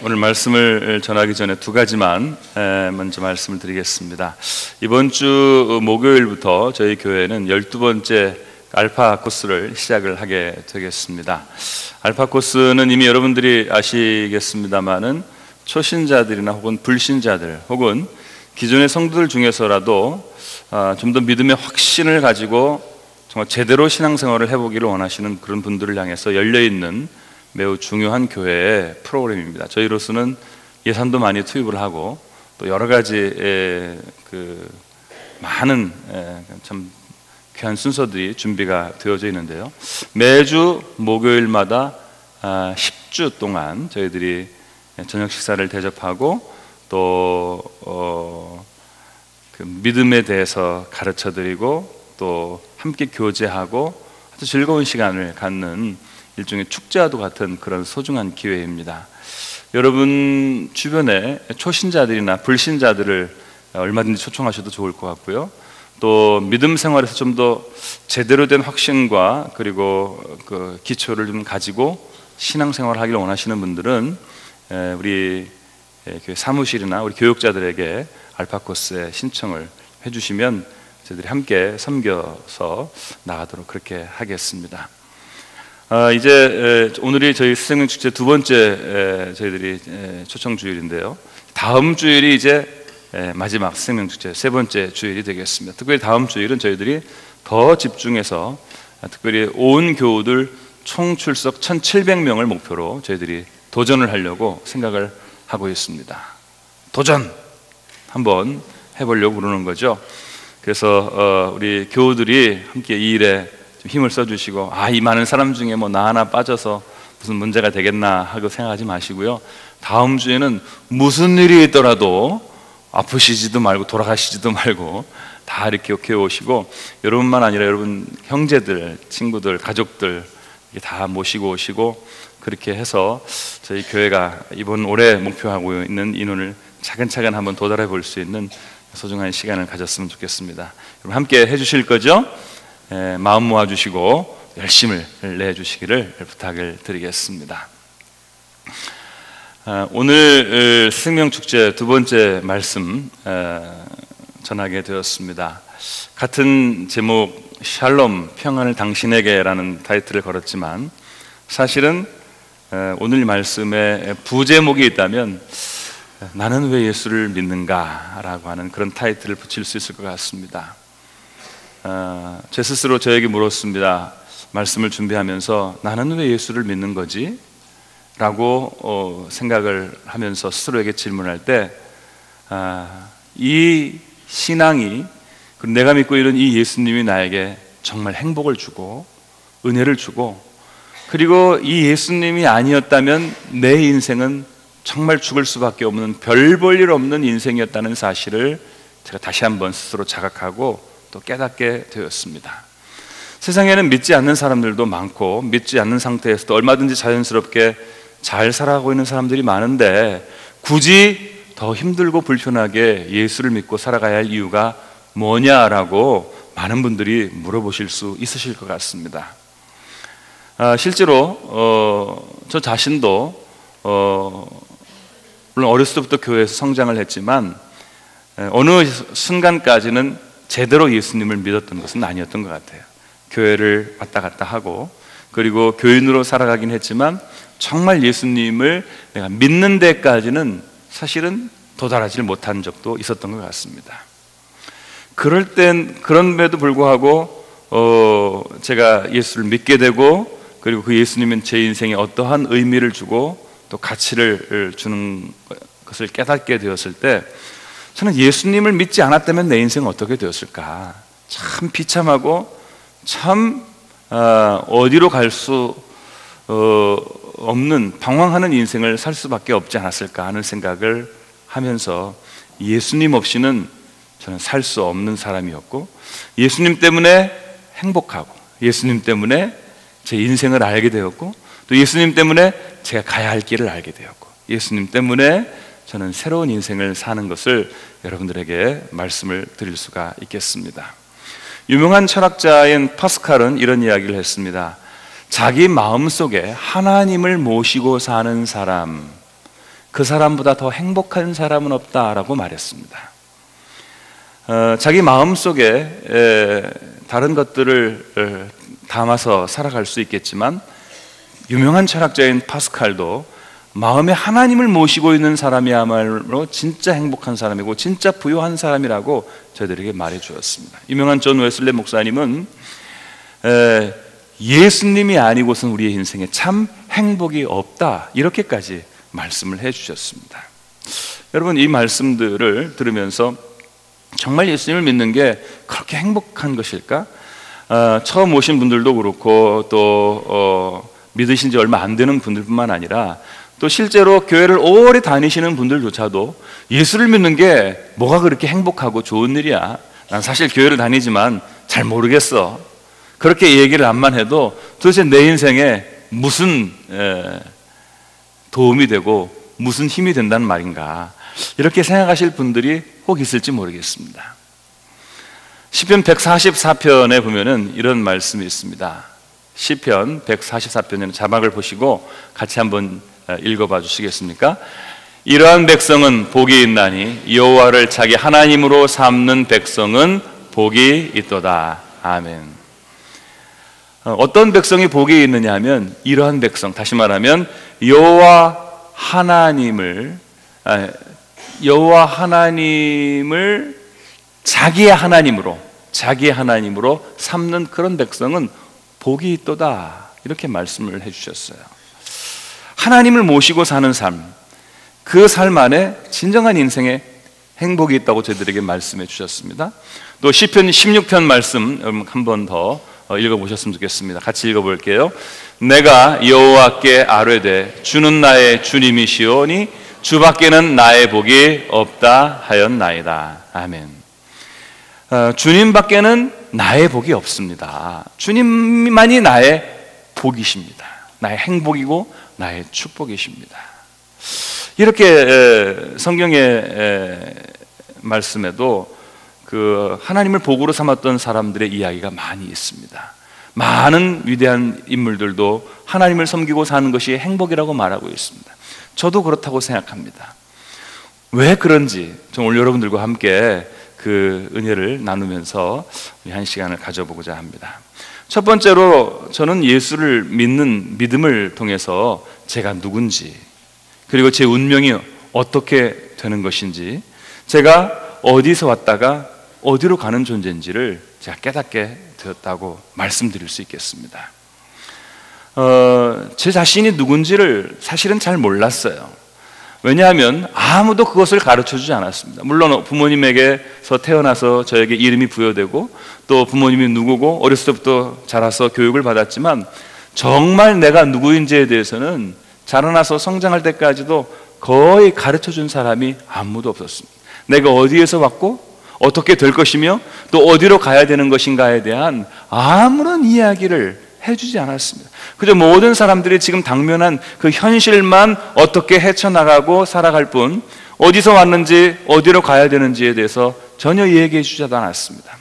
오늘 말씀을 전하기 전에 두 가지만 먼저 말씀을 드리겠습니다. 이번 주 목요일부터 저희 교회는 12번째 알파 코스를 시작을 하게 되겠습니다. 알파 코스는 이미 여러분들이 아시겠습니다만은 초신자들이나 혹은 불신자들 혹은 기존의 성도들 중에서라도 좀 더 믿음의 확신을 가지고 정말 제대로 신앙생활을 해보기를 원하시는 그런 분들을 향해서 열려있는 매우 중요한 교회의 프로그램입니다. 저희로서는 예산도 많이 투입을 하고 또 여러 가지 많은 참 귀한 순서들이 준비가 되어져 있는데요. 매주 목요일마다 10주 동안 저희들이 저녁 식사를 대접하고 또 그 믿음에 대해서 가르쳐드리고 또 함께 교제하고 아주 즐거운 시간을 갖는 일종의 축제와도 같은 그런 소중한 기회입니다. 여러분 주변에 초신자들이나 불신자들을 얼마든지 초청하셔도 좋을 것 같고요. 또 믿음 생활에서 좀 더 제대로 된 확신과 그리고 그 기초를 좀 가지고 신앙생활을 하기를 원하시는 분들은 우리 교회 사무실이나 우리 교육자들에게 알파 코스에 신청을 해주시면 저희들이 함께 섬겨서 나가도록 그렇게 하겠습니다. 이제 오늘이 저희 스승명 축제 두 번째 저희들이 초청 주일인데요. 다음 주일이 이제 마지막 스승명 축제 세 번째 주일이 되겠습니다. 특별히 다음 주일은 저희들이 더 집중해서 특별히 온 교우들 총 출석 1,700명을 목표로 저희들이 도전을 하려고 생각을 하고 있습니다. 도전! 한번 해보려고 그러는 거죠. 그래서 우리 교우들이 함께 이 일에 좀 힘을 써주시고 이 많은 사람 중에 뭐 나 하나 빠져서 무슨 문제가 되겠나 하고 생각하지 마시고요. 다음 주에는 무슨 일이 있더라도 아프시지도 말고 돌아가시지도 말고 다 이렇게 교회 오시고 여러분만 아니라 여러분 형제들, 친구들, 가족들 다 모시고 오시고 그렇게 해서 저희 교회가 이번 올해 목표하고 있는 인원을 차근차근 한번 도달해 볼 수 있는 소중한 시간을 가졌으면 좋겠습니다. 여러분 함께 해주실 거죠? 마음 모아주시고 열심을 내주시기를 부탁을 드리겠습니다. 오늘 생명축제 두 번째 말씀 전하게 되었습니다. 같은 제목 샬롬 평안을 당신에게라는 타이틀을 걸었지만 사실은 오늘 말씀에 부제목이 있다면 나는 왜 예수를 믿는가 라고 하는 그런 타이틀을 붙일 수 있을 것 같습니다. 제 스스로 저에게 물었습니다. 말씀을 준비하면서 나는 왜 예수를 믿는 거지? 라고 생각을 하면서 스스로에게 질문할 때 이 신앙이 내가 믿고 있는 이 예수님이 나에게 정말 행복을 주고 은혜를 주고 그리고 이 예수님이 아니었다면 내 인생은 정말 죽을 수밖에 없는 별 볼 일 없는 인생이었다는 사실을 제가 다시 한번 스스로 자각하고 또 깨닫게 되었습니다. 세상에는 믿지 않는 사람들도 많고 믿지 않는 상태에서도 얼마든지 자연스럽게 잘 살아가고 있는 사람들이 많은데 굳이 더 힘들고 불편하게 예수를 믿고 살아가야 할 이유가 뭐냐라고 많은 분들이 물어보실 수 있으실 것 같습니다. 실제로 저 자신도 물론 어렸을 때부터 교회에서 성장을 했지만 어느 순간까지는 제대로 예수님을 믿었던 것은 아니었던 것 같아요. 교회를 왔다 갔다 하고 그리고 교인으로 살아가긴 했지만 정말 예수님을 내가 믿는 데까지는 사실은 도달하지 못한 적도 있었던 것 같습니다. 그런데도 불구하고 제가 예수를 믿게 되고 그리고 그 예수님은 제 인생에 어떠한 의미를 주고 또 가치를 주는 것을 깨닫게 되었을 때 저는 예수님을 믿지 않았다면 내 인생은 어떻게 되었을까? 참 비참하고 참 어디로 갈 수 없는 방황하는 인생을 살 수밖에 없지 않았을까 하는 생각을 하면서 예수님 없이는 저는 살 수 없는 사람이었고 예수님 때문에 행복하고 예수님 때문에 제 인생을 알게 되었고 또 예수님 때문에 제가 가야 할 길을 알게 되었고 예수님 때문에 저는 새로운 인생을 사는 것을 여러분들에게 말씀을 드릴 수가 있겠습니다. 유명한 철학자인 파스칼은 이런 이야기를 했습니다. 자기 마음속에 하나님을 모시고 사는 사람, 그 사람보다 더 행복한 사람은 없다라고 말했습니다. 자기 마음속에 다른 것들을 담아서 살아갈 수 있겠지만 유명한 철학자인 파스칼도 마음에 하나님을 모시고 있는 사람이야말로 진짜 행복한 사람이고 진짜 부유한 사람이라고 저희들에게 말해 주었습니다. 유명한 존 웨슬리 목사님은 예수님이 아니고선 우리의 인생에 참 행복이 없다 이렇게까지 말씀을 해 주셨습니다. 여러분, 이 말씀들을 들으면서 정말 예수님을 믿는 게 그렇게 행복한 것일까? 처음 오신 분들도 그렇고 또 믿으신 지 얼마 안 되는 분들뿐만 아니라 또 실제로 교회를 오래 다니시는 분들조차도 예수를 믿는 게 뭐가 그렇게 행복하고 좋은 일이야, 난 사실 교회를 다니지만 잘 모르겠어, 그렇게 얘기를 안만 해도 도대체 내 인생에 무슨 도움이 되고 무슨 힘이 된다는 말인가, 이렇게 생각하실 분들이 혹 있을지 모르겠습니다. 시편 144편에 보면은 이런 말씀이 있습니다. 시편 144편의 자막을 보시고 같이 한번 읽어봐 주시겠습니까? 이러한 백성은 복이 있나니 여호와를 자기 하나님으로 삼는 백성은 복이 있도다. 아멘. 어떤 백성이 복이 있느냐 하면 이러한 백성, 다시 말하면 여호와 하나님을 자기의 하나님으로 삼는 그런 백성은 복이 있도다, 이렇게 말씀을 해주셨어요. 하나님을 모시고 사는 삶, 그 삶 안에 진정한 인생에 행복이 있다고 저희들에게 말씀해 주셨습니다. 또 시편 16편 말씀 한 번 더 읽어보셨으면 좋겠습니다. 같이 읽어볼게요. 내가 여호와께 아뢰되 주는 나의 주님이시오니 주밖에는 나의 복이 없다 하였나이다. 아멘. 주님밖에는 나의 복이 없습니다. 주님만이 나의 복이십니다. 나의 행복이고 나의 축복이십니다. 이렇게 성경의 말씀에도 그 하나님을 복으로 삼았던 사람들의 이야기가 많이 있습니다. 많은 위대한 인물들도 하나님을 섬기고 사는 것이 행복이라고 말하고 있습니다. 저도 그렇다고 생각합니다. 왜 그런지 좀 오늘 여러분들과 함께 그 은혜를 나누면서 한 시간을 가져보고자 합니다. 첫 번째로 저는 예수를 믿는 믿음을 통해서 제가 누군지, 그리고 제 운명이 어떻게 되는 것인지, 제가 어디서 왔다가 어디로 가는 존재인지를 제가 깨닫게 되었다고 말씀드릴 수 있겠습니다. 제 자신이 누군지를 사실은 잘 몰랐어요. 왜냐하면 아무도 그것을 가르쳐주지 않았습니다. 물론 부모님에게서 태어나서 저에게 이름이 부여되고 또 부모님이 누구고 어렸을 때부터 자라서 교육을 받았지만 정말 내가 누구인지에 대해서는 자라나서 성장할 때까지도 거의 가르쳐준 사람이 아무도 없었습니다. 내가 어디에서 왔고 어떻게 될 것이며 또 어디로 가야 되는 것인가에 대한 아무런 이야기를 해주지 않았습니다. 그저 모든 사람들이 지금 당면한 그 현실만 어떻게 헤쳐나가고 살아갈 뿐 어디서 왔는지 어디로 가야 되는지에 대해서 전혀 얘기해 주지 않았습니다.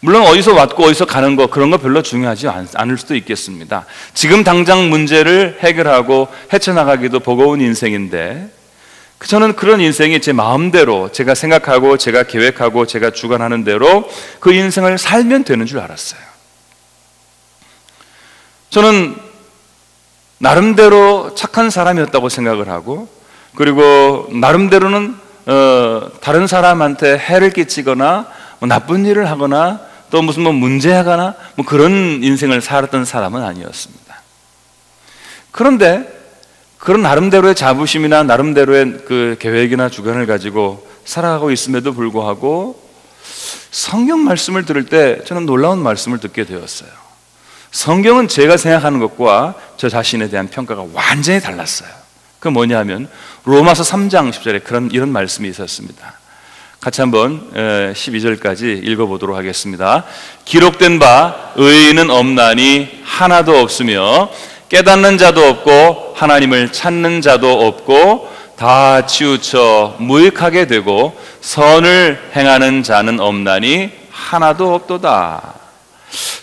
물론 어디서 왔고 어디서 가는 거 그런 거 별로 중요하지 않을 수도 있겠습니다. 지금 당장 문제를 해결하고 헤쳐나가기도 버거운 인생인데 저는 그런 인생이 제 마음대로 제가 생각하고 제가 계획하고 제가 주관하는 대로 그 인생을 살면 되는 줄 알았어요. 저는 나름대로 착한 사람이었다고 생각을 하고, 그리고 나름대로는 다른 사람한테 해를 끼치거나 나쁜 일을 하거나 또 무슨 문제하거나 그런 인생을 살았던 사람은 아니었습니다. 그런데 그런 나름대로의 자부심이나 나름대로의 그 계획이나 주관을 가지고 살아가고 있음에도 불구하고 성경 말씀을 들을 때 저는 놀라운 말씀을 듣게 되었어요. 성경은 제가 생각하는 것과 저 자신에 대한 평가가 완전히 달랐어요. 그 뭐냐면 로마서 3장 10절에 이런 말씀이 있었습니다. 같이 한번 12절까지 읽어보도록 하겠습니다. 기록된 바 의인은 없나니 하나도 없으며 깨닫는 자도 없고 하나님을 찾는 자도 없고 다 치우쳐 무익하게 되고 선을 행하는 자는 없나니 하나도 없도다.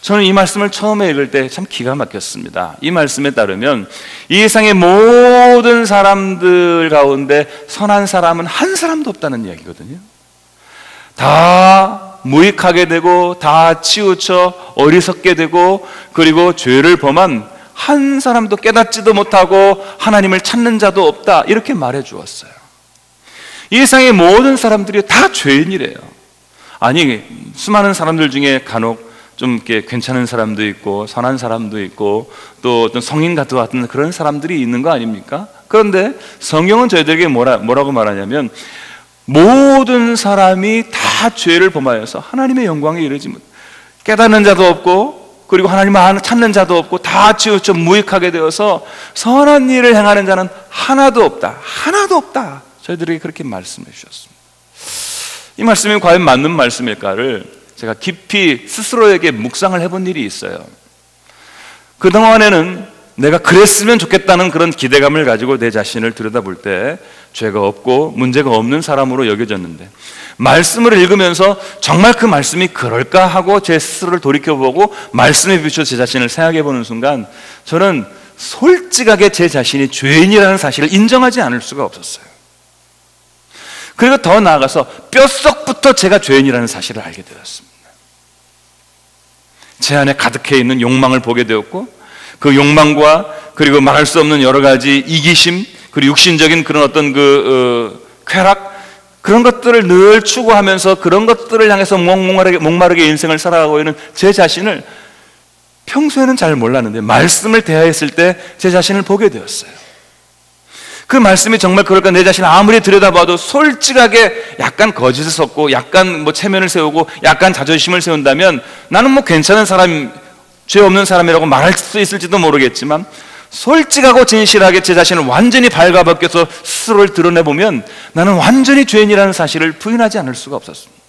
저는 이 말씀을 처음에 읽을 때 참 기가 막혔습니다. 이 말씀에 따르면 이 세상의 모든 사람들 가운데 선한 사람은 한 사람도 없다는 이야기거든요. 다 무익하게 되고 다 치우쳐 어리석게 되고 그리고 죄를 범한 한 사람도 깨닫지도 못하고 하나님을 찾는 자도 없다, 이렇게 말해 주었어요. 이 세상의 모든 사람들이 다 죄인이래요. 아니, 수많은 사람들 중에 간혹 좀 이렇게 괜찮은 사람도 있고 선한 사람도 있고 또 어떤 성인 같은 그런 사람들이 있는 거 아닙니까? 그런데 성경은 저희들에게 뭐라고 말하냐면 모든 사람이 다 죄를 범하여서 하나님의 영광에 이르지 못, 깨닫는 자도 없고 그리고 하나님을 찾는 자도 없고 다 치우쳐 무익하게 되어서 선한 일을 행하는 자는 하나도 없다, 하나도 없다, 저희들에게 그렇게 말씀해 주셨습니다. 이 말씀이 과연 맞는 말씀일까를 제가 깊이 스스로에게 묵상을 해본 일이 있어요. 그동안에는 내가 그랬으면 좋겠다는 그런 기대감을 가지고 내 자신을 들여다볼 때 죄가 없고 문제가 없는 사람으로 여겨졌는데, 말씀을 읽으면서 정말 그 말씀이 그럴까 하고 제 스스로를 돌이켜보고 말씀에 비춰 제 자신을 생각해보는 순간 저는 솔직하게 제 자신이 죄인이라는 사실을 인정하지 않을 수가 없었어요. 그리고 더 나아가서 뼛속부터 제가 죄인이라는 사실을 알게 되었습니다. 제 안에 가득해 있는 욕망을 보게 되었고, 그 욕망과 그리고 말할 수 없는 여러 가지 이기심, 그리고 육신적인 그런 어떤 쾌락, 그런 것들을 늘 추구하면서 그런 것들을 향해서 목마르게 인생을 살아가고 있는 제 자신을 평소에는 잘 몰랐는데 말씀을 대하였을 때 제 자신을 보게 되었어요. 그 말씀이 정말 그럴까? 내 자신을 아무리 들여다봐도 솔직하게 약간 거짓을 섞고 약간 체면을 세우고 약간 자존심을 세운다면 나는 괜찮은 사람, 죄 없는 사람이라고 말할 수 있을지도 모르겠지만 솔직하고 진실하게 제 자신을 완전히 발가벗겨서 스스로를 드러내보면 나는 완전히 죄인이라는 사실을 부인하지 않을 수가 없었습니다.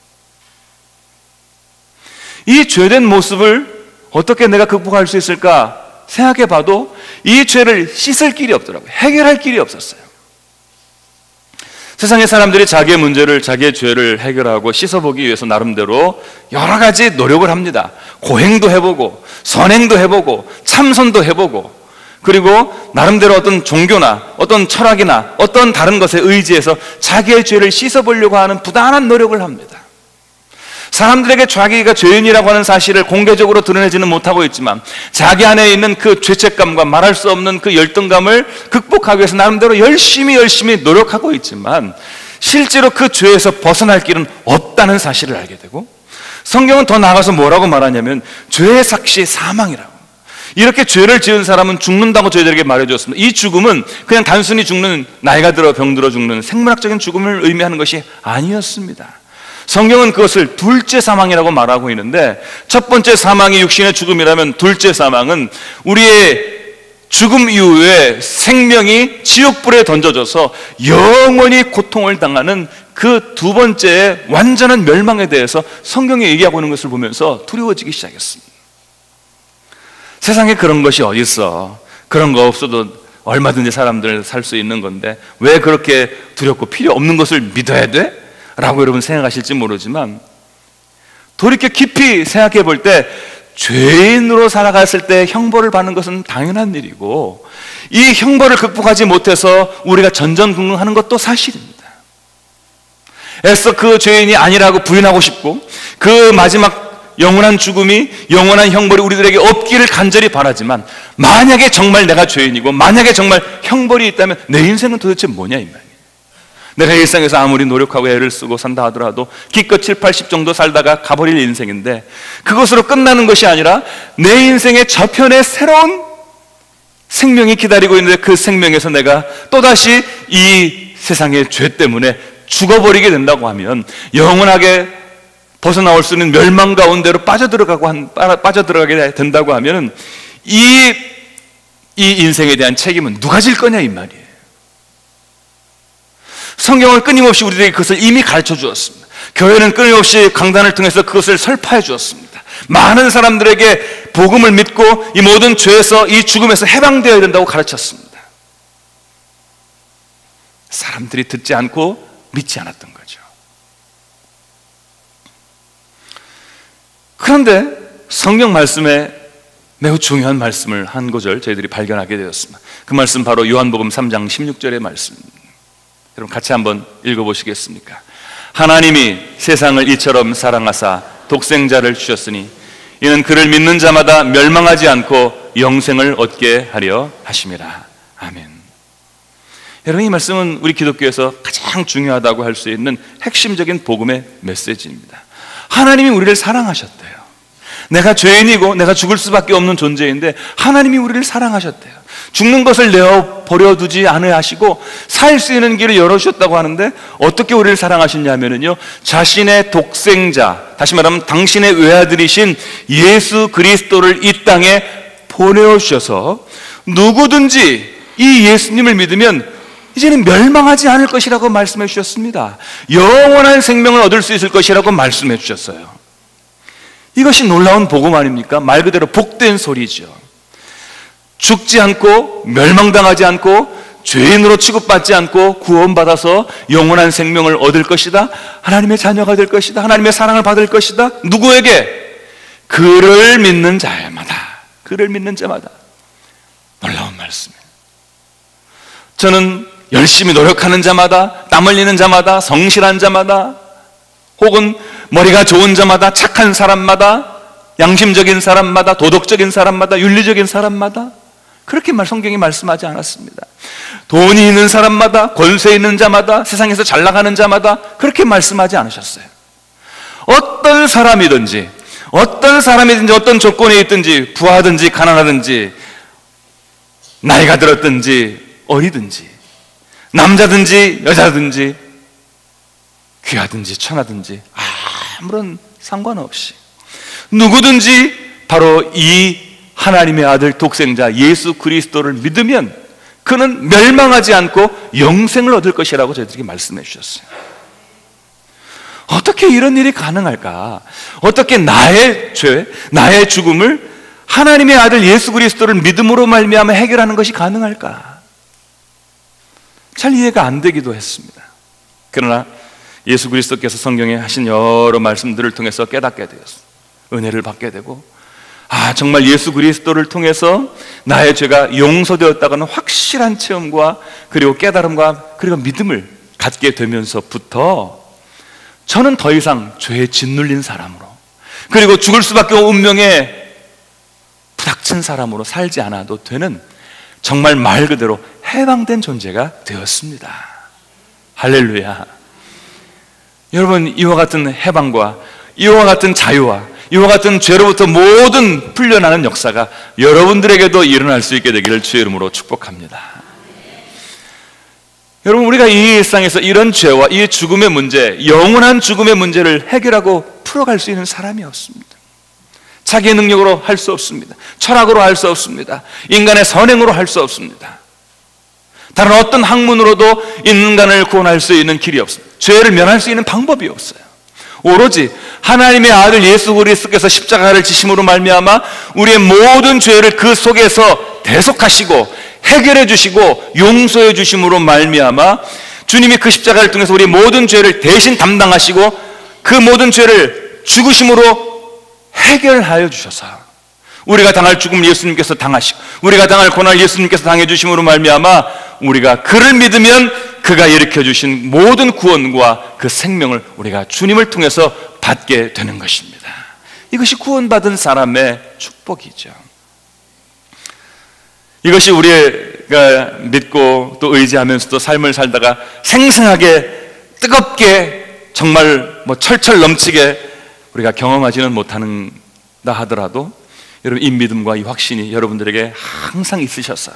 이 죄된 모습을 어떻게 내가 극복할 수 있을까 생각해봐도 이 죄를 씻을 길이 없더라고요. 해결할 길이 없었어요. 세상의 사람들이 자기의 문제를, 자기의 죄를 해결하고 씻어보기 위해서 나름대로 여러 가지 노력을 합니다. 고행도 해보고 선행도 해보고 참선도 해보고, 그리고 나름대로 어떤 종교나 어떤 철학이나 어떤 다른 것에 의지해서 자기의 죄를 씻어보려고 하는 부단한 노력을 합니다. 사람들에게 자기가 죄인이라고 하는 사실을 공개적으로 드러내지는 못하고 있지만 자기 안에 있는 그 죄책감과 말할 수 없는 그 열등감을 극복하기 위해서 나름대로 열심히 노력하고 있지만 실제로 그 죄에서 벗어날 길은 없다는 사실을 알게 되고, 성경은 더 나아가서 뭐라고 말하냐면 죄의 삭시 사망이라고. 이렇게 죄를 지은 사람은 죽는다고 저희들에게 말해주었습니다. 이 죽음은 그냥 단순히 죽는, 나이가 들어 병들어 죽는 생물학적인 죽음을 의미하는 것이 아니었습니다. 성경은 그것을 둘째 사망이라고 말하고 있는데, 첫 번째 사망이 육신의 죽음이라면 둘째 사망은 우리의 죽음 이후에 생명이 지옥불에 던져져서 영원히 고통을 당하는 그 두 번째의 완전한 멸망에 대해서 성경이 얘기하고 있는 것을 보면서 두려워지기 시작했습니다. 세상에 그런 것이 어디 있어? 그런 거 없어도 얼마든지 사람들 살 수 있는 건데 왜 그렇게 두렵고 필요 없는 것을 믿어야 돼? 라고 여러분 생각하실지 모르지만, 돌이켜 깊이 생각해 볼 때 죄인으로 살아갔을 때 형벌을 받는 것은 당연한 일이고, 이 형벌을 극복하지 못해서 우리가 전전긍긍하는 것도 사실입니다. 애써 그 죄인이 아니라고 부인하고 싶고 그 마지막 영원한 죽음이, 영원한 형벌이 우리들에게 없기를 간절히 바라지만, 만약에 정말 내가 죄인이고 만약에 정말 형벌이 있다면 내 인생은 도대체 뭐냐 이 말이에요. 내가 일상에서 아무리 노력하고 애를 쓰고 산다 하더라도 기껏 7, 80 정도 살다가 가버릴 인생인데, 그것으로 끝나는 것이 아니라 내 인생의 저편에 새로운 생명이 기다리고 있는데 그 생명에서 내가 또다시 이 세상의 죄 때문에 죽어버리게 된다고 하면, 영원하게 벗어나올 수 있는 멸망 가운데로 빠져들어가게 된다고 하면 이 인생에 대한 책임은 누가 질 거냐 이 말이에요. 성경은 끊임없이 우리들에게 그것을 이미 가르쳐 주었습니다. 교회는 끊임없이 강단을 통해서 그것을 설파해 주었습니다. 많은 사람들에게 복음을 믿고 이 모든 죄에서, 이 죽음에서 해방되어야 된다고 가르쳤습니다. 사람들이 듣지 않고 믿지 않았던 거죠. 그런데 성경 말씀에 매우 중요한 말씀을 한 구절 저희들이 발견하게 되었습니다. 그 말씀 바로 요한복음 3장 16절의 말씀입니다. 여러분 같이 한번 읽어보시겠습니까? 하나님이 세상을 이처럼 사랑하사 독생자를 주셨으니 이는 그를 믿는 자마다 멸망하지 않고 영생을 얻게 하려 하심이라. 아멘. 여러분, 이 말씀은 우리 기독교에서 가장 중요하다고 할 수 있는 핵심적인 복음의 메시지입니다. 하나님이 우리를 사랑하셨대요. 내가 죄인이고 내가 죽을 수밖에 없는 존재인데 하나님이 우리를 사랑하셨대요. 죽는 것을 내어 버려두지 않으시고 살 수 있는 길을 열어주셨다고 하는데, 어떻게 우리를 사랑하셨냐면요, 자신의 독생자, 다시 말하면 당신의 외아들이신 예수 그리스도를 이 땅에 보내주셔서 누구든지 이 예수님을 믿으면 이제는 멸망하지 않을 것이라고 말씀해 주셨습니다. 영원한 생명을 얻을 수 있을 것이라고 말씀해 주셨어요. 이것이 놀라운 복음 아닙니까? 말 그대로 복된 소리죠. 죽지 않고 멸망당하지 않고 죄인으로 취급받지 않고 구원받아서 영원한 생명을 얻을 것이다. 하나님의 자녀가 될 것이다. 하나님의 사랑을 받을 것이다. 누구에게? 그를 믿는 자마다. 그를 믿는 자마다. 놀라운 말씀이에요. 저는 열심히 노력하는 자마다, 땀 흘리는 자마다, 성실한 자마다, 혹은 머리가 좋은 자마다, 착한 사람마다, 양심적인 사람마다, 도덕적인 사람마다, 윤리적인 사람마다, 그렇게 성경이 말씀하지 않았습니다. 돈이 있는 사람마다, 권세 있는 자마다, 세상에서 잘 나가는 자마다 그렇게 말씀하지 않으셨어요. 어떤 사람이든지 어떤 조건에 있든지, 부하든지 가난하든지, 나이가 들었든지 어리든지, 남자든지 여자든지, 귀하든지 천하든지 아무런 상관없이 누구든지 바로 이 하나님의 아들 독생자 예수 그리스도를 믿으면 그는 멸망하지 않고 영생을 얻을 것이라고 저희들에게 말씀해 주셨어요. 어떻게 이런 일이 가능할까? 어떻게 나의 죄, 나의 죽음을 하나님의 아들 예수 그리스도를 믿음으로 말미암아 해결하는 것이 가능할까? 잘 이해가 안 되기도 했습니다. 그러나 예수 그리스도께서 성경에 하신 여러 말씀들을 통해서 깨닫게 되었습니다. 은혜를 받게 되고, 정말 예수 그리스도를 통해서 나의 죄가 용서되었다고는 확실한 체험과 그리고 깨달음과 그리고 믿음을 갖게 되면서부터 저는 더 이상 죄에 짓눌린 사람으로, 그리고 죽을 수밖에 없는 운명에 부닥친 사람으로 살지 않아도 되는, 정말 말 그대로 해방된 존재가 되었습니다. 할렐루야. 여러분, 이와 같은 해방과 이와 같은 자유와 이와 같은 죄로부터 모든 풀려나는 역사가 여러분들에게도 일어날 수 있게 되기를 주의 이름으로 축복합니다. 여러분, 우리가 이 일상에서 이런 죄와 이 죽음의 문제, 영원한 죽음의 문제를 해결하고 풀어갈 수 있는 사람이 없습니다. 자기의 능력으로 할 수 없습니다. 철학으로 할 수 없습니다. 인간의 선행으로 할 수 없습니다. 다른 어떤 학문으로도 인간을 구원할 수 있는 길이 없습니다. 죄를 면할 수 있는 방법이 없어요. 오로지 하나님의 아들 예수 그리스도께서 십자가를 지심으로 말미암아 우리의 모든 죄를 그 속에서 대속하시고 해결해 주시고 용서해 주심으로 말미암아 주님이 그 십자가를 통해서 우리의 모든 죄를 대신 담당하시고 그 모든 죄를 죽으심으로 해결하여 주셔서 우리가 당할 죽음을 예수님께서 당하시고 우리가 당할 고난을 예수님께서 당해 주심으로 말미암아 우리가 그를 믿으면 그가 일으켜 주신 모든 구원과 그 생명을 우리가 주님을 통해서 받게 되는 것입니다. 이것이 구원받은 사람의 축복이죠. 이것이 우리가 믿고 또 의지하면서도 삶을 살다가 생생하게 뜨겁게 정말 철철 넘치게 우리가 경험하지는 못한다 하더라도 여러분, 이 믿음과 이 확신이 여러분들에게 항상 있으셔서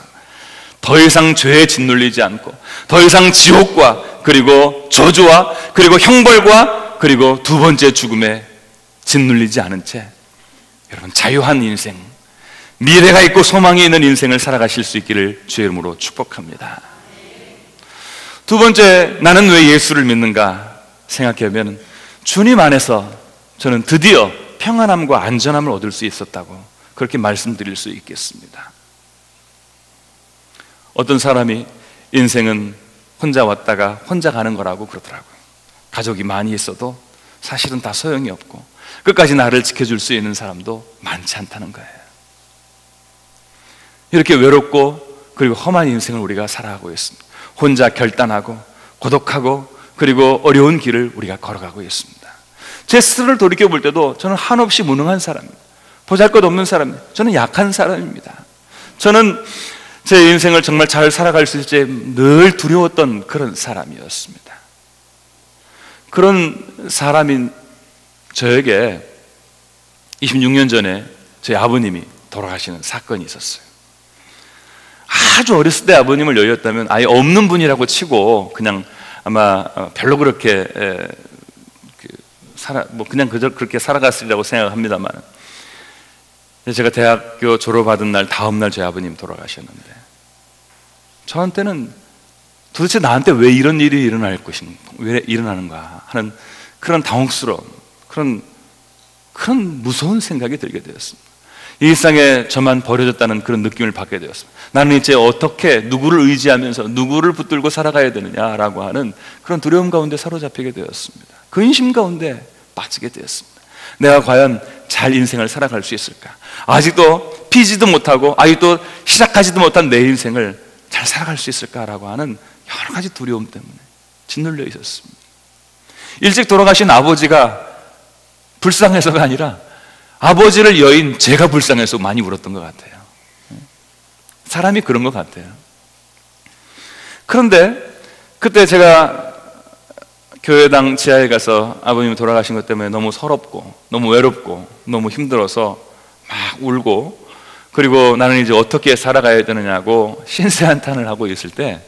더 이상 죄에 짓눌리지 않고 더 이상 지옥과 그리고 저주와 그리고 형벌과 그리고 두 번째 죽음에 짓눌리지 않은 채 여러분 자유한 인생, 미래가 있고 소망이 있는 인생을 살아가실 수 있기를 주의 이름으로 축복합니다. 두 번째, 나는 왜 예수를 믿는가 생각해보면 주님 안에서 저는 드디어 평안함과 안전함을 얻을 수 있었다고 그렇게 말씀드릴 수 있겠습니다. 어떤 사람이 인생은 혼자 왔다가 혼자 가는 거라고 그러더라고요. 가족이 많이 있어도 사실은 다 소용이 없고 끝까지 나를 지켜줄 수 있는 사람도 많지 않다는 거예요. 이렇게 외롭고 그리고 험한 인생을 우리가 살아가고 있습니다. 혼자 결단하고 고독하고 그리고 어려운 길을 우리가 걸어가고 있습니다. 제 스스로를 돌이켜볼 때도 저는 한없이 무능한 사람입니다. 보잘것없는 사람입니다. 저는 약한 사람입니다. 저는 제 인생을 정말 잘 살아갈 수 있을지 늘 두려웠던 그런 사람이었습니다. 그런 사람인 저에게 26년 전에 저희 아버님이 돌아가시는 사건이 있었어요. 아주 어렸을 때 아버님을 여의었다면 아예 없는 분이라고 치고 그냥 아마 별로 그렇게 그냥 그저 그렇게 살아갔으리라고 생각합니다만, 제가 대학교 졸업하던 날 다음 날 저희 아버님 돌아가셨는데 저한테는 도대체 나한테 왜 이런 일이 일어날 것인가, 왜 일어나는가 하는 그런 당혹스러움, 그런 무서운 생각이 들게 되었습니다. 이 일상에 저만 버려졌다는 그런 느낌을 받게 되었습니다. 나는 이제 어떻게 누구를 의지하면서 누구를 붙들고 살아가야 되느냐라고 하는 그런 두려움 가운데 사로잡히게 되었습니다. 근심 가운데 빠지게 되었습니다. 내가 과연 잘 인생을 살아갈 수 있을까? 아직도 피지도 못하고 아직도 시작하지도 못한 내 인생을 잘 살아갈 수 있을까라고 하는 여러 가지 두려움 때문에 짓눌려 있었습니다. 일찍 돌아가신 아버지가 불쌍해서가 아니라 아버지를 여인 제가 불쌍해서 많이 울었던 것 같아요. 사람이 그런 것 같아요. 그런데 그때 제가 교회당 지하에 가서 아버님이 돌아가신 것 때문에 너무 서럽고 너무 외롭고 너무 힘들어서 막 울고, 그리고 나는 이제 어떻게 살아가야 되느냐고 신세한탄을 하고 있을 때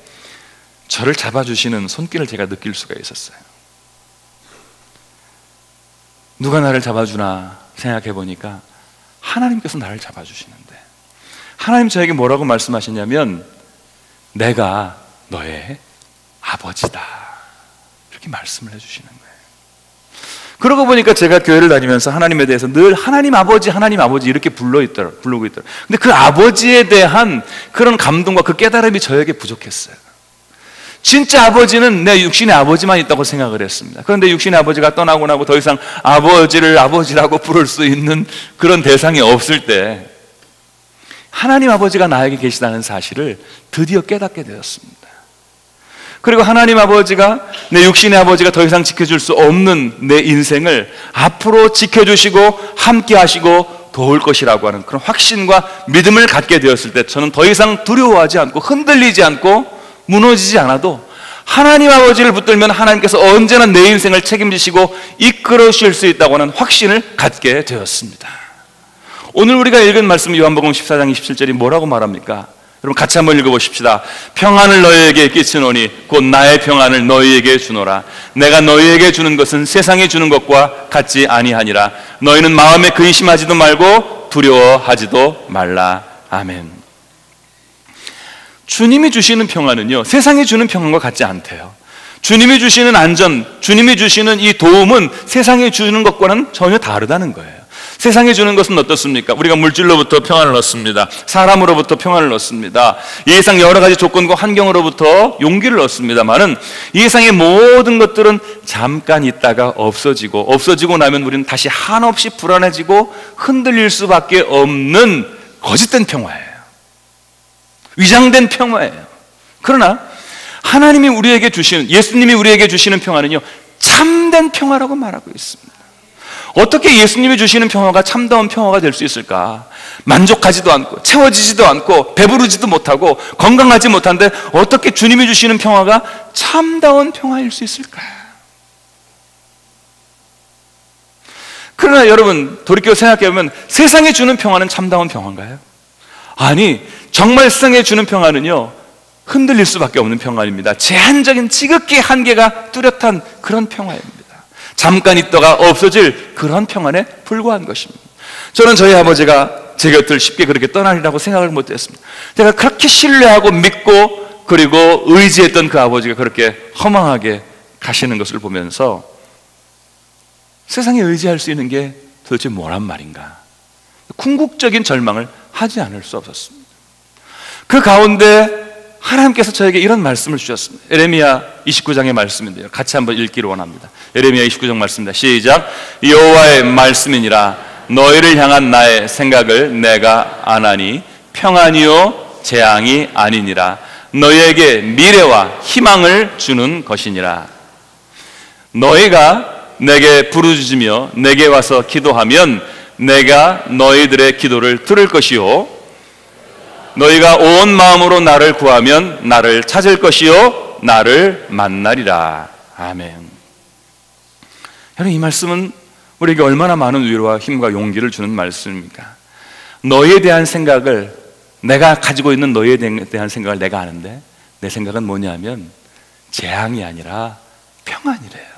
저를 잡아주시는 손길을 제가 느낄 수가 있었어요. 누가 나를 잡아주나 생각해 보니까 하나님께서 나를 잡아주시는데, 하나님 저에게 뭐라고 말씀하시냐면 내가 너의 아버지다, 이렇게 말씀을 해주시는 거예요. 그러고 보니까 제가 교회를 다니면서 하나님에 대해서 늘 하나님 아버지 이렇게 부르고 있더라고요. 근데 그 아버지에 대한 그런 감동과 그 깨달음이 저에게 부족했어요. 진짜 아버지는 내 육신의 아버지만 있다고 생각을 했습니다. 그런데 육신의 아버지가 떠나고 나고 더 이상 아버지를 아버지라고 부를 수 있는 그런 대상이 없을 때 하나님 아버지가 나에게 계시다는 사실을 드디어 깨닫게 되었습니다. 그리고 하나님 아버지가, 내 육신의 아버지가 더 이상 지켜줄 수 없는 내 인생을 앞으로 지켜주시고 함께 하시고 도울 것이라고 하는 그런 확신과 믿음을 갖게 되었을 때 저는 더 이상 두려워하지 않고 흔들리지 않고 무너지지 않아도 하나님 아버지를 붙들면 하나님께서 언제나 내 인생을 책임지시고 이끌어 주실 수 있다고 하는 확신을 갖게 되었습니다. 오늘 우리가 읽은 말씀 요한복음 14장 27절이 뭐라고 말합니까? 여러분 같이 한번 읽어보십시다. 평안을 너희에게 끼치노니 곧 나의 평안을 너희에게 주노라. 내가 너희에게 주는 것은 세상이 주는 것과 같지 아니하니라. 너희는 마음에 근심하지도 말고 두려워하지도 말라. 아멘. 주님이 주시는 평안은요, 세상이 주는 평안과 같지 않대요. 주님이 주시는 안전, 주님이 주시는 이 도움은 세상이 주는 것과는 전혀 다르다는 거예요. 세상이 주는 것은 어떻습니까? 우리가 물질로부터 평안을 얻습니다. 사람으로부터 평안을 얻습니다. 이 세상 여러 가지 조건과 환경으로부터 용기를 얻습니다만은 이 세상의 모든 것들은 잠깐 있다가 없어지고 나면 우리는 다시 한없이 불안해지고 흔들릴 수밖에 없는 거짓된 평화예요. 위장된 평화예요. 그러나 하나님이 우리에게 주시는, 예수님이 우리에게 주시는 평화는요, 참된 평화라고 말하고 있습니다. 어떻게 예수님이 주시는 평화가 참다운 평화가 될 수 있을까? 만족하지도 않고 채워지지도 않고 배부르지도 못하고 건강하지 못한데 어떻게 주님이 주시는 평화가 참다운 평화일 수 있을까? 그러나 여러분 돌이켜 생각해보면 세상이 주는 평화는 참다운 평화인가요? 아니, 정말 세상에 주는 평화는요, 흔들릴 수밖에 없는 평화입니다. 제한적인 지극히 한계가 뚜렷한 그런 평화입니다. 잠깐 있다가 없어질 그런 평안에 불과한 것입니다. 저는 저희 아버지가 제 곁을 쉽게 그렇게 떠나리라고 생각을 못했습니다. 제가 그렇게 신뢰하고 믿고 그리고 의지했던 그 아버지가 그렇게 허망하게 가시는 것을 보면서 세상에 의지할 수 있는 게 도대체 뭐란 말인가, 궁극적인 절망을 하지 않을 수 없었습니다. 그 가운데 하나님께서 저에게 이런 말씀을 주셨습니다. 에레미야 29장의 말씀인데요, 같이 한번 읽기를 원합니다. 에레미야 29장 말씀입니다. 시작. 여호와의 말씀이니라. 너희를 향한 나의 생각을 내가 아나니 평안이요 재앙이 아니니라. 너희에게 미래와 희망을 주는 것이니라. 너희가 내게 부르짖으며 내게 와서 기도하면 내가 너희들의 기도를 들을 것이요, 너희가 온 마음으로 나를 구하면 나를 찾을 것이요 나를 만나리라. 아멘. 여러분, 이 말씀은 우리에게 얼마나 많은 위로와 힘과 용기를 주는 말씀입니까? 너희에 대한 생각을, 내가 가지고 있는 너희에 대한 생각을 내가 아는데, 내 생각은 뭐냐면 재앙이 아니라 평안이래요.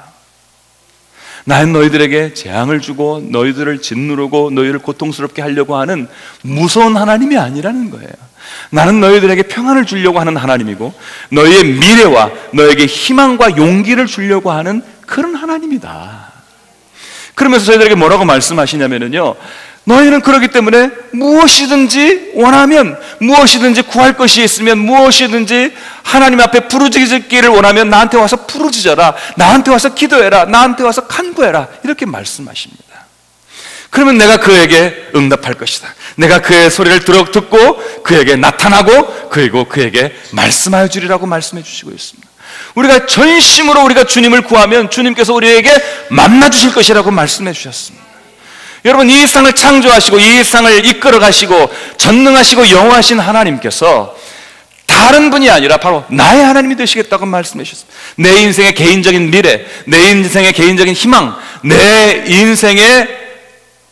나는 너희들에게 재앙을 주고 너희들을 짓누르고 너희를 고통스럽게 하려고 하는 무서운 하나님이 아니라는 거예요. 나는 너희들에게 평안을 주려고 하는 하나님이고, 너희의 미래와 너에게 희망과 용기를 주려고 하는 그런 하나님이다. 그러면서 저희들에게 뭐라고 말씀하시냐면요, 너희는 그렇기 때문에 무엇이든지 원하면, 무엇이든지 구할 것이 있으면, 무엇이든지 하나님 앞에 부르짖기를 원하면 나한테 와서 부르짖어라, 나한테 와서 기도해라, 나한테 와서 간구해라, 이렇게 말씀하십니다. 그러면 내가 그에게 응답할 것이다. 내가 그의 소리를 듣고 그에게 나타나고 그리고 그에게 말씀하여 주리라고 말씀해 주시고 있습니다. 우리가 전심으로 우리가 주님을 구하면 주님께서 우리에게 만나 주실 것이라고 말씀해 주셨습니다. 여러분, 이 세상을 창조하시고 이 세상을 이끌어 가시고 전능하시고 영원하신 하나님께서 다른 분이 아니라 바로 나의 하나님이 되시겠다고 말씀해 주셨습니다. 내 인생의 개인적인 미래, 내 인생의 개인적인 희망, 내 인생의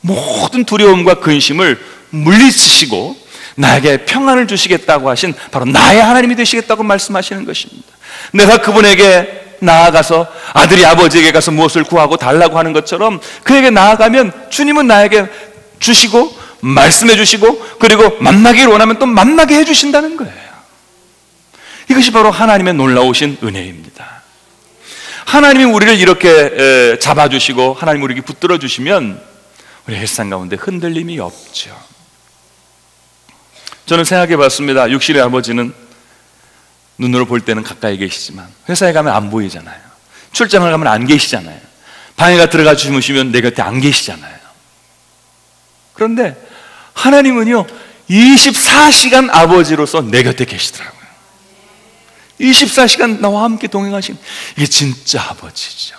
모든 두려움과 근심을 물리치시고 나에게 평안을 주시겠다고 하신 바로 나의 하나님이 되시겠다고 말씀하시는 것입니다. 내가 그분에게 나아가서 아들이 아버지에게 가서 무엇을 구하고 달라고 하는 것처럼 그에게 나아가면 주님은 나에게 주시고 말씀해 주시고 그리고 만나기를 원하면 또 만나게 해주신다는 거예요. 이것이 바로 하나님의 놀라우신 은혜입니다. 하나님이 우리를 이렇게 잡아주시고 하나님이 우리에게 붙들어 주시면 우리 일상 가운데 흔들림이 없죠. 저는 생각해 봤습니다. 육신의 아버지는 눈으로 볼 때는 가까이 계시지만 회사에 가면 안 보이잖아요. 출장을 가면 안 계시잖아요. 방에가 들어가 주무시면 내 곁에 안 계시잖아요. 그런데 하나님은요 24시간 아버지로서 내 곁에 계시더라고요. 24시간 나와 함께 동행하신, 이게 진짜 아버지죠.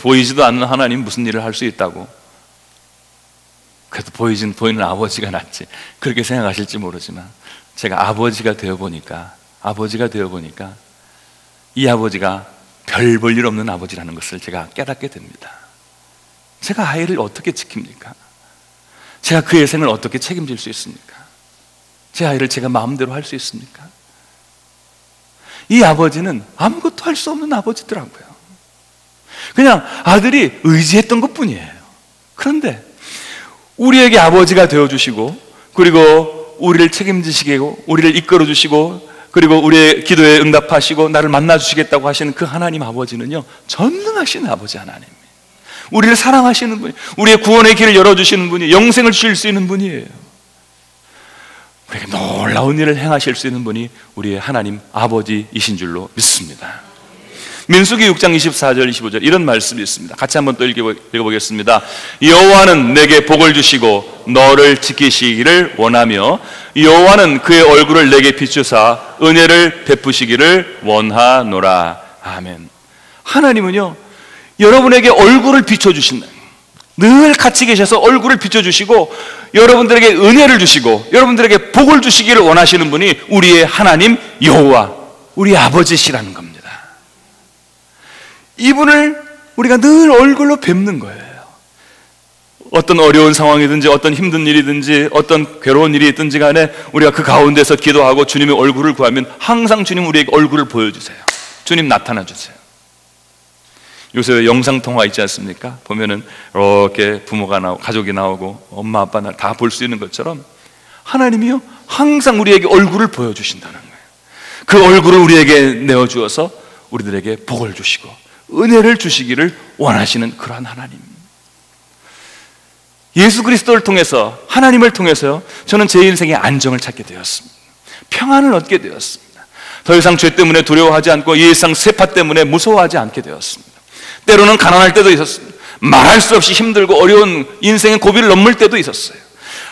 보이지도 않는 하나님 무슨 일을 할 수 있다고, 그래도 보이는 아버지가 낫지 그렇게 생각하실지 모르지만, 제가 아버지가 되어보니까 이 아버지가 별 볼 일 없는 아버지라는 것을 제가 깨닫게 됩니다. 제가 아이를 어떻게 지킵니까? 제가 그의 생을 어떻게 책임질 수 있습니까? 제 아이를 제가 마음대로 할 수 있습니까? 이 아버지는 아무것도 할 수 없는 아버지더라고요. 그냥 아들이 의지했던 것뿐이에요. 그런데 우리에게 아버지가 되어주시고, 그리고 우리를 책임지시고 우리를 이끌어주시고, 그리고 우리의 기도에 응답하시고 나를 만나주시겠다고 하시는 그 하나님 아버지는요 전능하신 아버지 하나님, 우리를 사랑하시는 분이, 우리의 구원의 길을 열어주시는 분이, 영생을 주실 수 있는 분이에요. 우리에게 놀라운 일을 행하실 수 있는 분이 우리의 하나님 아버지이신 줄로 믿습니다. 민수기 6장 24절 25절 이런 말씀이 있습니다. 같이 한번 또 읽어보겠습니다. 여호와는 내게 복을 주시고 너를 지키시기를 원하며 여호와는 그의 얼굴을 내게 비추사 은혜를 베푸시기를 원하노라. 아멘. 하나님은요 여러분에게 얼굴을 비춰주신다. 늘 같이 계셔서 얼굴을 비춰주시고 여러분들에게 은혜를 주시고 여러분들에게 복을 주시기를 원하시는 분이 우리의 하나님 여호와, 우리 아버지시라는 겁니다. 이분을 우리가 늘 얼굴로 뵙는 거예요. 어떤 어려운 상황이든지 어떤 힘든 일이든지 어떤 괴로운 일이 있든지 간에 우리가 그 가운데서 기도하고 주님의 얼굴을 구하면 항상 주님 우리에게 얼굴을 보여주세요. 주님 나타나 주세요. 요새 영상통화 있지 않습니까? 보면은 이렇게 부모가 나오고 가족이 나오고 엄마 아빠 다 볼 수 있는 것처럼 하나님이요 항상 우리에게 얼굴을 보여주신다는 거예요. 그 얼굴을 우리에게 내어주어서 우리들에게 복을 주시고 은혜를 주시기를 원하시는 그러한 하나님. 예수 그리스도를 통해서, 하나님을 통해서요, 저는 제 인생의 안정을 찾게 되었습니다. 평안을 얻게 되었습니다. 더 이상 죄 때문에 두려워하지 않고 일상 세파 때문에 무서워하지 않게 되었습니다. 때로는 가난할 때도 있었습니다. 말할 수 없이 힘들고 어려운 인생의 고비를 넘을 때도 있었어요.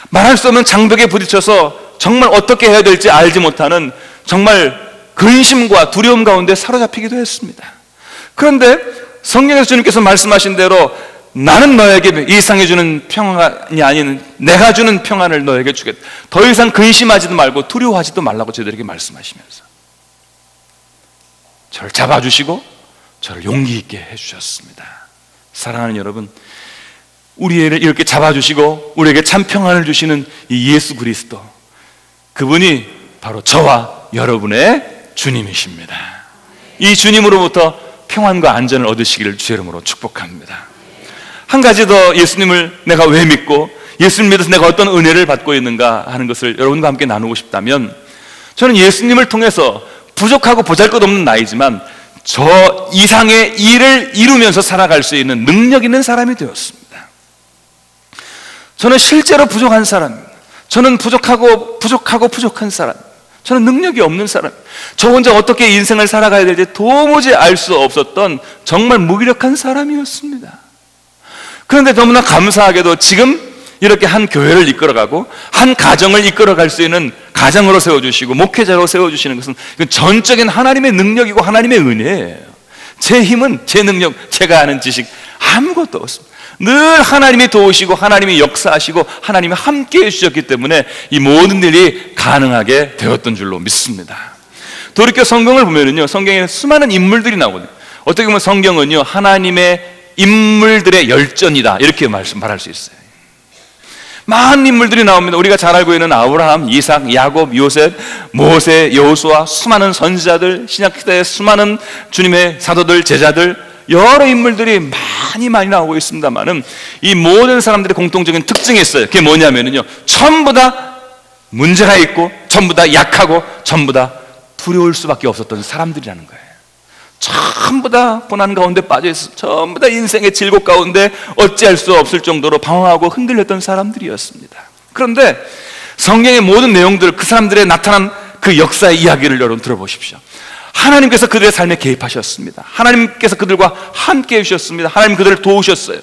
말할 수 없는 장벽에 부딪혀서 정말 어떻게 해야 될지 알지 못하는 정말 근심과 두려움 가운데 사로잡히기도 했습니다. 그런데 성경에서 주님께서 말씀하신 대로 나는 너에게 이 세상에 주는 평안이 아닌 내가 주는 평안을 너에게 주겠다. 더 이상 근심하지도 말고 두려워하지도 말라고 저희들에게 말씀하시면서 저를 잡아주시고 저를 용기 있게 해주셨습니다. 사랑하는 여러분, 우리를 이렇게 잡아주시고 우리에게 참 평안을 주시는 이 예수 그리스도, 그분이 바로 저와 여러분의 주님이십니다. 이 주님으로부터 평안과 안전을 얻으시기를 주의 이름으로 축복합니다. 한 가지 더 예수님을 내가 왜 믿고 예수님 믿어서 내가 어떤 은혜를 받고 있는가 하는 것을 여러분과 함께 나누고 싶다면, 저는 예수님을 통해서 부족하고 보잘것없는 나이지만 저 이상의 일을 이루면서 살아갈 수 있는 능력 있는 사람이 되었습니다. 저는 실제로 부족한 사람입니다. 저는 부족한 사람, 저는 능력이 없는 사람, 저 혼자 어떻게 인생을 살아가야 될지 도무지 알 수 없었던 정말 무기력한 사람이었습니다. 그런데 너무나 감사하게도 지금 이렇게 한 교회를 이끌어가고 한 가정을 이끌어갈 수 있는 가장으로 세워주시고 목회자로 세워주시는 것은 전적인 하나님의 능력이고 하나님의 은혜예요. 제 힘은, 제 능력, 제가 아는 지식 아무것도 없습니다. 늘 하나님이 도우시고 하나님이 역사하시고 하나님이 함께해 주셨기 때문에 이 모든 일이 가능하게 되었던 줄로 믿습니다. 돌이켜 성경을 보면은요, 성경에 수많은 인물들이 나오거든요. 어떻게 보면 성경은요, 하나님의 인물들의 열전이다, 이렇게 말할 수 있어요. 많은 인물들이 나옵니다. 우리가 잘 알고 있는 아브라함, 이삭, 야곱, 요셉, 모세, 여호수아, 수많은 선지자들, 신약시대의 수많은 주님의 사도들, 제자들, 여러 인물들이 많이 나오고 있습니다만은 이 모든 사람들의 공통적인 특징이 있어요. 그게 뭐냐면요, 전부 다 문제가 있고 전부 다 약하고 전부 다 두려울 수밖에 없었던 사람들이라는 거예요. 전부 다 고난 가운데 빠져있어, 전부 다 인생의 질곡 가운데 어찌할 수 없을 정도로 방황하고 흔들렸던 사람들이었습니다. 그런데 성경의 모든 내용들, 그 사람들의 나타난 그 역사의 이야기를 여러분 들어보십시오. 하나님께서 그들의 삶에 개입하셨습니다. 하나님께서 그들과 함께 해주셨습니다. 하나님 그들을 도우셨어요.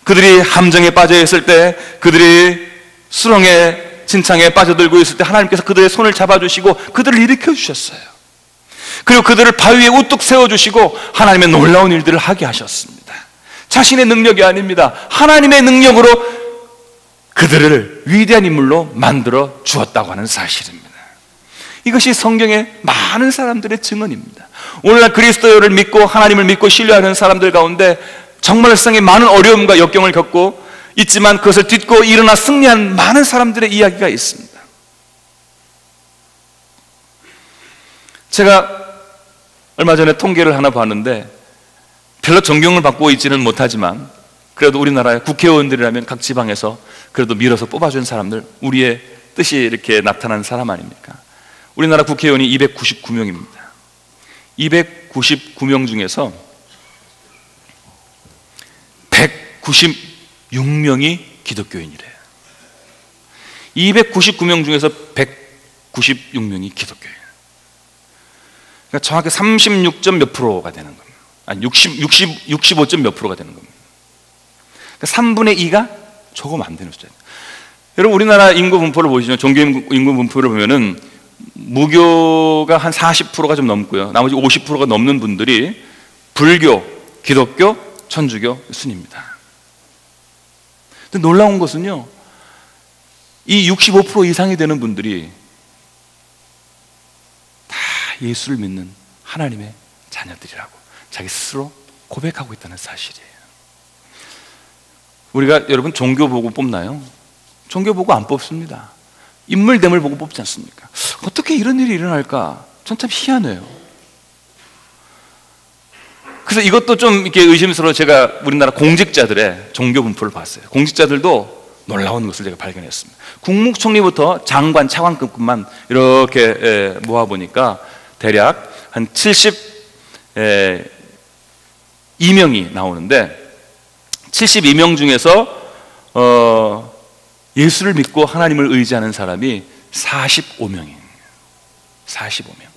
그들이 함정에 빠져 있을 때, 그들이 수렁에 진창에 빠져들고 있을 때 하나님께서 그들의 손을 잡아주시고 그들을 일으켜 주셨어요. 그리고 그들을 바위에 우뚝 세워주시고 하나님의 놀라운 일들을 하게 하셨습니다. 자신의 능력이 아닙니다. 하나님의 능력으로 그들을 위대한 인물로 만들어 주었다고 하는 사실입니다. 이것이 성경의 많은 사람들의 증언입니다. 오늘날 그리스도를 믿고 하나님을 믿고 신뢰하는 사람들 가운데 정말 세상에 많은 어려움과 역경을 겪고 있지만 그것을 딛고 일어나 승리한 많은 사람들의 이야기가 있습니다. 제가 얼마 전에 통계를 하나 봤는데, 별로 존경을 받고 있지는 못하지만 그래도 우리나라의 국회의원들이라면 각 지방에서 그래도 밀어서 뽑아준 사람들, 우리의 뜻이 이렇게 나타난 사람 아닙니까? 우리나라 국회의원이 299명입니다. 299명 중에서 196명이 기독교인이래요. 299명 중에서 196명이 기독교인. 그러니까 정확히 36점 몇 프로가 되는 겁니다. 아니 65점 몇 프로가 되는 겁니다. 그러니까 3분의 2가 조금 안 되는 숫자예요. 여러분, 우리나라 인구 분포를 보시면, 종교 인구 분포를 보면은 무교가 한 40%가 좀 넘고요, 나머지 50%가 넘는 분들이 불교, 기독교, 천주교 순입니다. 근데 놀라운 것은요, 이 65% 이상이 되는 분들이 다 예수를 믿는 하나님의 자녀들이라고 자기 스스로 고백하고 있다는 사실이에요. 우리가 여러분 종교 보고 뽑나요? 종교 보고 안 뽑습니다. 인물됨을 보고 뽑지 않습니까? 어떻게 이런 일이 일어날까? 전 참 희한해요. 그래서 이것도 좀 이렇게 의심스러워 제가 우리나라 공직자들의 종교 분포를 봤어요. 공직자들도 놀라운 것을 제가 발견했습니다. 국무총리부터 장관, 차관급만 이렇게 모아보니까 대략 한 72명이 나오는데, 72명 중에서 예수를 믿고 하나님을 의지하는 사람이 45명이에요. 45명.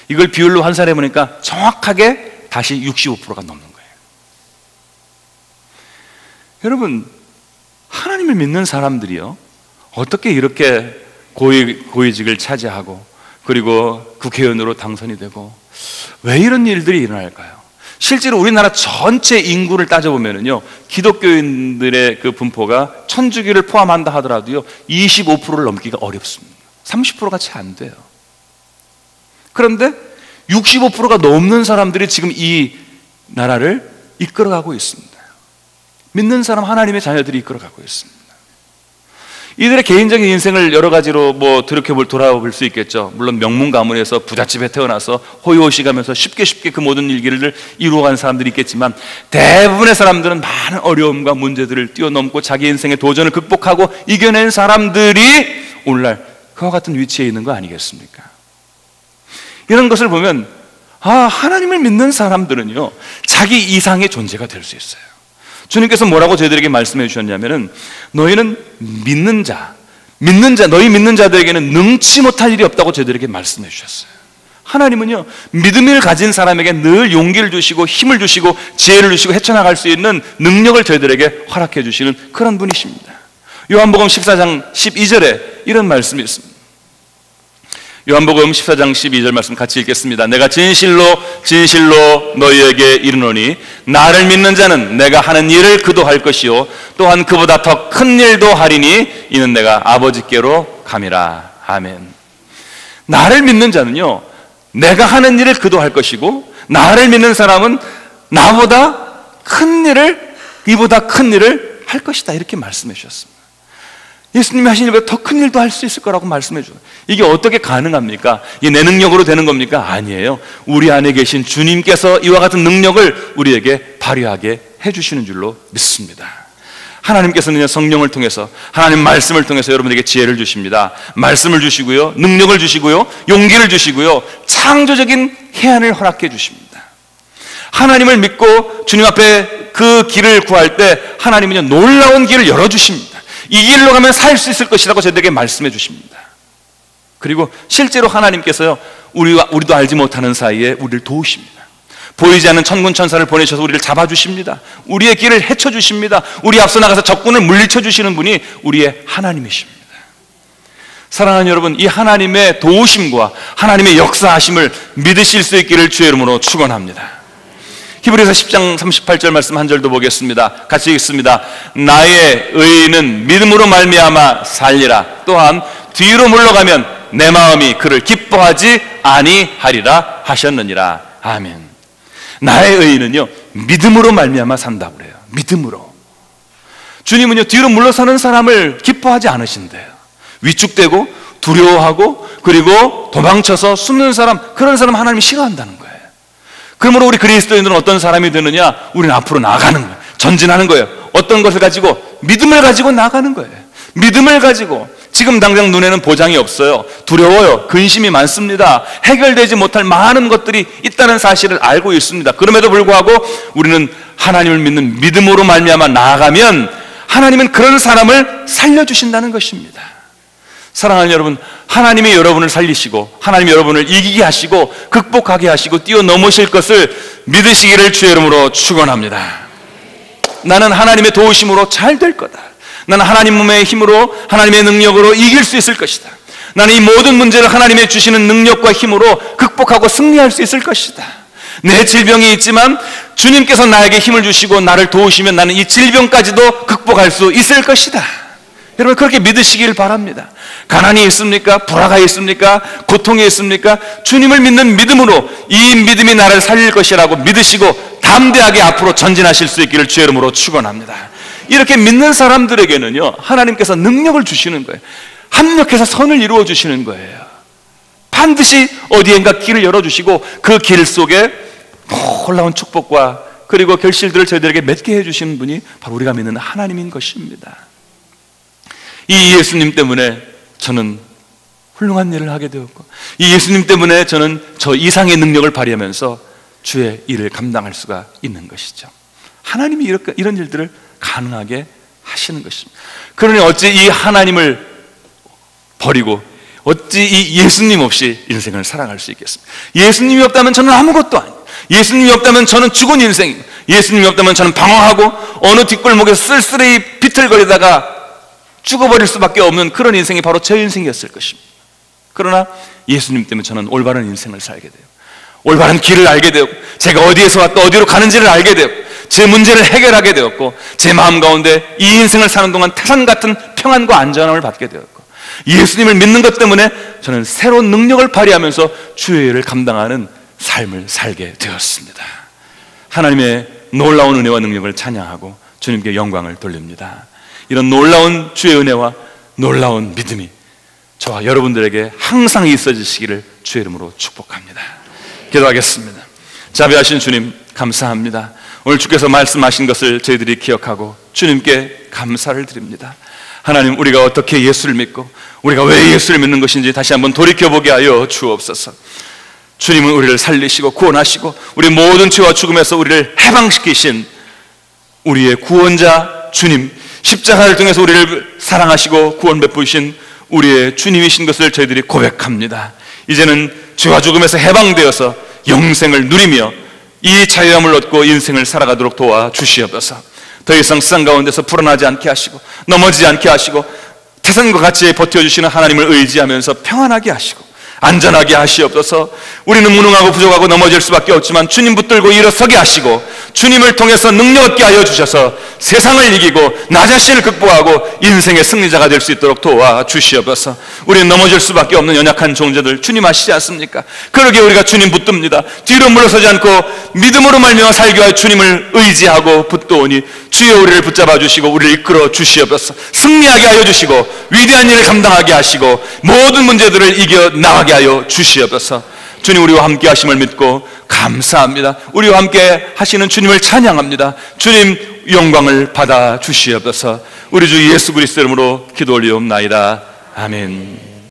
이걸 비율로 환산해 보니까 정확하게 다시 65%가 넘는 거예요. 여러분, 하나님을 믿는 사람들이요, 어떻게 이렇게 고위직을 차지하고 그리고 국회의원으로 당선이 되고, 왜 이런 일들이 일어날까요? 실제로 우리나라 전체 인구를 따져보면요, 기독교인들의 그 분포가 천주교를 포함한다 하더라도요 25%를 넘기가 어렵습니다. 30%가 채 안 돼요. 그런데 65%가 넘는 사람들이 지금 이 나라를 이끌어가고 있습니다. 믿는 사람, 하나님의 자녀들이 이끌어가고 있습니다. 이들의 개인적인 인생을 여러 가지로 돌아볼 수 있겠죠. 물론 명문 가문에서 부잣집에 태어나서 호의호식하면서 쉽게 그 모든 일들을 이루어간 사람들이 있겠지만, 대부분의 사람들은 많은 어려움과 문제들을 뛰어넘고 자기 인생의 도전을 극복하고 이겨낸 사람들이 오늘날 그와 같은 위치에 있는 거 아니겠습니까? 이런 것을 보면 하나님을 믿는 사람들은요 자기 이상의 존재가 될 수 있어요. 주님께서 뭐라고 저희들에게 말씀해 주셨냐면은, 너희는 믿는 자, 너희 믿는 자들에게는 능치 못할 일이 없다고 저희들에게 말씀해 주셨어요. 하나님은요 믿음을 가진 사람에게 늘 용기를 주시고 힘을 주시고 지혜를 주시고 헤쳐나갈 수 있는 능력을 저희들에게 허락해 주시는 그런 분이십니다. 요한복음 14장 12절에 이런 말씀이 있습니다. 요한복음 14장 12절 말씀 같이 읽겠습니다. 내가 진실로 너희에게 이르노니 나를 믿는 자는 내가 하는 일을 그도 할 것이요 또한 그보다 더 큰 일도 하리니 이는 내가 아버지께로 감이라. 아멘. 나를 믿는 자는요 내가 하는 일을 그도 할 것이고, 나를 믿는 사람은 나보다 이보다 큰 일을 할 것이다, 이렇게 말씀해 주셨습니다. 예수님이 하신 일보다 더 큰 일도 할 수 있을 거라고 말씀해 줘요. 이게 어떻게 가능합니까? 이게 내 능력으로 되는 겁니까? 아니에요. 우리 안에 계신 주님께서 이와 같은 능력을 우리에게 발휘하게 해주시는 줄로 믿습니다. 하나님께서는 성령을 통해서, 하나님 말씀을 통해서 여러분에게 지혜를 주십니다. 말씀을 주시고요, 능력을 주시고요, 용기를 주시고요, 창조적인 해안을 허락해 주십니다. 하나님을 믿고 주님 앞에 그 길을 구할 때 하나님은요 놀라운 길을 열어주십니다. 이 길로 가면 살 수 있을 것이라고 저희들에게 말씀해 주십니다. 그리고 실제로 하나님께서요 우리도 알지 못하는 사이에 우리를 도우십니다. 보이지 않는 천군 천사를 보내셔서 우리를 잡아주십니다. 우리의 길을 헤쳐주십니다. 우리 앞서 나가서 적군을 물리쳐 주시는 분이 우리의 하나님이십니다. 사랑하는 여러분, 이 하나님의 도우심과 하나님의 역사하심을 믿으실 수 있기를 주의 이름으로 축원합니다. 히브리서 10장 38절 말씀 한 절도 보겠습니다. 같이 읽습니다. 나의 의인은 믿음으로 말미암아 살리라. 또한 뒤로 물러가면 내 마음이 그를 기뻐하지 아니하리라 하셨느니라. 아멘. 나의 의인은요 믿음으로 말미암아 산다고 그래요. 믿음으로. 주님은요 뒤로 물러서는 사람을 기뻐하지 않으신대요. 위축되고 두려워하고 그리고 도망쳐서 숨는 사람, 그런 사람 하나님이 싫어한다는 거예요. 그러므로 우리 그리스도인들은 어떤 사람이 되느냐? 우리는 앞으로 나아가는 거예요. 전진하는 거예요. 어떤 것을 가지고? 믿음을 가지고 나아가는 거예요. 믿음을 가지고. 지금 당장 눈에는 보장이 없어요. 두려워요. 근심이 많습니다. 해결되지 못할 많은 것들이 있다는 사실을 알고 있습니다. 그럼에도 불구하고 우리는 하나님을 믿는 믿음으로 말미암아 나아가면 하나님은 그런 사람을 살려주신다는 것입니다. 사랑하는 여러분, 하나님이 여러분을 살리시고 하나님이 여러분을 이기게 하시고 극복하게 하시고 뛰어넘으실 것을 믿으시기를 주의 이름으로 축원합니다. 나는 하나님의 도우심으로 잘 될 거다. 나는 하나님의 힘으로, 하나님의 능력으로 이길 수 있을 것이다. 나는 이 모든 문제를 하나님의 주시는 능력과 힘으로 극복하고 승리할 수 있을 것이다. 내 질병이 있지만 주님께서 나에게 힘을 주시고 나를 도우시면 나는 이 질병까지도 극복할 수 있을 것이다. 여러분, 그렇게 믿으시길 바랍니다. 가난이 있습니까? 불화가 있습니까? 고통이 있습니까? 주님을 믿는 믿음으로 이 믿음이 나를 살릴 것이라고 믿으시고 담대하게 앞으로 전진하실 수 있기를 주의 이름으로 축원합니다. 이렇게 믿는 사람들에게는요 하나님께서 능력을 주시는 거예요. 합력해서 선을 이루어 주시는 거예요. 반드시 어디엔가 길을 열어주시고 그 길 속에 놀라운 축복과 그리고 결실들을 저희들에게 맺게 해주시는 분이 바로 우리가 믿는 하나님인 것입니다. 이 예수님 때문에 저는 훌륭한 일을 하게 되었고, 이 예수님 때문에 저는 저 이상의 능력을 발휘하면서 주의 일을 감당할 수가 있는 것이죠. 하나님이 이런 일들을 가능하게 하시는 것입니다. 그러니 어찌 이 하나님을 버리고 어찌 이 예수님 없이 인생을 살아갈 수 있겠습니까? 예수님이 없다면 저는 아무것도 아니에요. 예수님이 없다면 저는 죽은 인생입니다. 예수님이 없다면 저는 방황하고 어느 뒷골목에 쓸쓸히 비틀거리다가 죽어버릴 수밖에 없는 그런 인생이 바로 제 인생이었을 것입니다. 그러나 예수님 때문에 저는 올바른 인생을 살게 돼요. 올바른 길을 알게 되었고, 제가 어디에서 왔다 어디로 가는지를 알게 되었고, 제 문제를 해결하게 되었고, 제 마음 가운데 이 인생을 사는 동안 태산 같은 평안과 안전함을 받게 되었고, 예수님을 믿는 것 때문에 저는 새로운 능력을 발휘하면서 주의 일을 감당하는 삶을 살게 되었습니다. 하나님의 놀라운 은혜와 능력을 찬양하고 주님께 영광을 돌립니다. 이런 놀라운 주의 은혜와 놀라운 믿음이 저와 여러분들에게 항상 있어지시기를 주의 이름으로 축복합니다. 기도하겠습니다. 자비하신 주님, 감사합니다. 오늘 주께서 말씀하신 것을 저희들이 기억하고 주님께 감사를 드립니다. 하나님, 우리가 어떻게 예수를 믿고 우리가 왜 예수를 믿는 것인지 다시 한번 돌이켜보게 하여 주옵소서. 주님은 우리를 살리시고 구원하시고 우리 모든 죄와 죽음에서 우리를 해방시키신 우리의 구원자 주님, 십자가를 통해서 우리를 사랑하시고 구원 베푸신 우리의 주님이신 것을 저희들이 고백합니다. 이제는 죄와 죽음에서 해방되어서 영생을 누리며 이 자유함을 얻고 인생을 살아가도록 도와주시옵소서. 더 이상 세상 가운데서 불안하지 않게 하시고 넘어지지 않게 하시고 태산과 같이 버텨주시는 하나님을 의지하면서 평안하게 하시고 안전하게 하시옵소서. 우리는 무능하고 부족하고 넘어질 수밖에 없지만 주님 붙들고 일어서게 하시고 주님을 통해서 능력 얻게 하여 주셔서 세상을 이기고 나 자신을 극복하고 인생의 승리자가 될 수 있도록 도와주시옵소서. 우리는 넘어질 수밖에 없는 연약한 존재들 주님 아시지 않습니까? 그러기에 우리가 주님 붙듭니다. 뒤로 물러서지 않고 믿음으로 말미암아 살게 하여 주님을 의지하고 붙도오니 주여 우리를 붙잡아 주시고 우리를 이끌어 주시옵소서. 승리하게 하여 주시고 위대한 일을 감당하게 하시고 모든 문제들을 이겨 나가게 하여 주시옵소서. 주님, 우리와 함께 하심을 믿고 감사합니다. 우리와 함께 하시는 주님을 찬양합니다. 주님 영광을 받아 주시옵소서. 우리 주 예수 그리스도 이름으로 기도 올리옵나이다. 아멘.